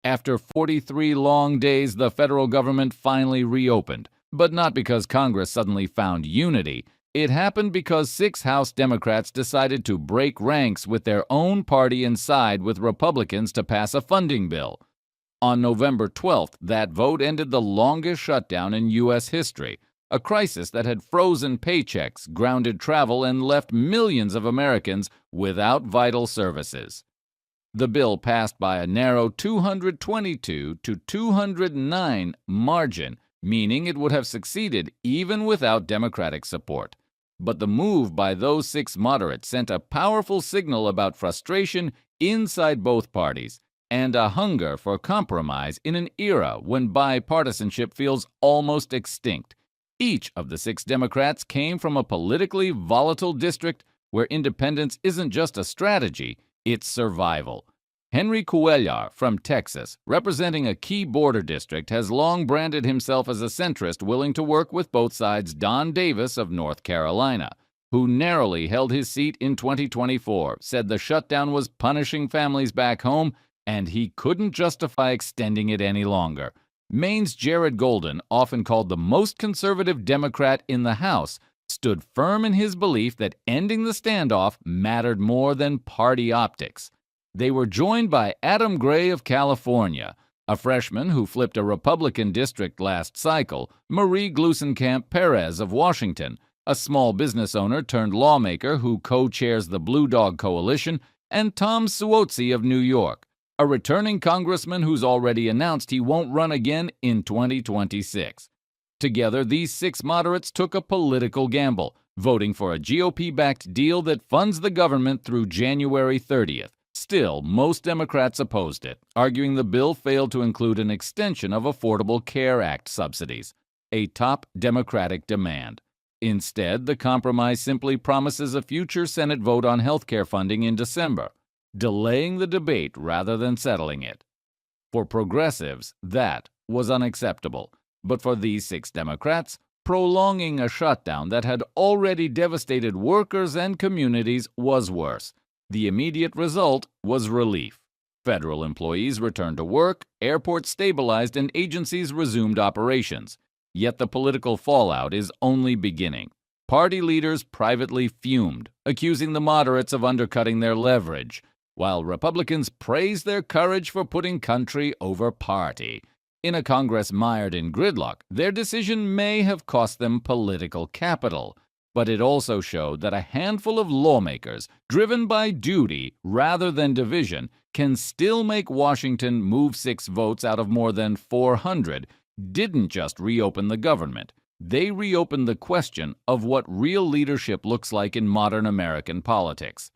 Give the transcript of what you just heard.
After 43 long days, the federal government finally reopened, but not because Congress suddenly found unity. It happened because 6 House Democrats decided to break ranks with their own party and side with Republicans to pass a funding bill. On November 12th, that vote ended the longest shutdown in U.S. history, a crisis that had frozen paychecks, grounded travel, and left millions of Americans without vital services. The bill passed by a narrow 222 to 209 margin, meaning it would have succeeded even without Democratic support. But the move by those 6 moderates sent a powerful signal about frustration inside both parties and a hunger for compromise in an era when bipartisanship feels almost extinct. Each of the 6 Democrats came from a politically volatile district where independence isn't just a strategy, it's survival. Henry Cuellar from Texas, representing a key border district, has long branded himself as a centrist willing to work with both sides. Don Davis of North Carolina, who narrowly held his seat in 2024, said the shutdown was punishing families back home and he couldn't justify extending it any longer. Maine's Jared Golden, often called the most conservative Democrat in the House, stood firm in his belief that ending the standoff mattered more than party optics. They were joined by Adam Gray of California, a freshman who flipped a Republican district last cycle, Marie Gluesenkamp Perez of Washington, a small business owner turned lawmaker who co-chairs the Blue Dog Coalition, and Tom Suozzi of New York, a returning congressman who's already announced he won't run again in 2026. Together, these 6 moderates took a political gamble, voting for a GOP-backed deal that funds the government through January 30th. Still, most Democrats opposed it, arguing the bill failed to include an extension of Affordable Care Act subsidies, a top Democratic demand. Instead, the compromise simply promises a future Senate vote on health care funding in December, delaying the debate rather than settling it. For progressives, that was unacceptable, but for these 6 Democrats, prolonging a shutdown that had already devastated workers and communities was worse. The immediate result was relief. Federal employees returned to work, airports stabilized, and agencies resumed operations. Yet the political fallout is only beginning. Party leaders privately fumed, accusing the moderates of undercutting their leverage, while Republicans praised their courage for putting country over party. In a Congress mired in gridlock, their decision may have cost them political capital. But it also showed that a handful of lawmakers, driven by duty rather than division, can still make Washington move 6 votes out of more than 400, didn't just reopen the government. They reopened the question of what real leadership looks like in modern American politics.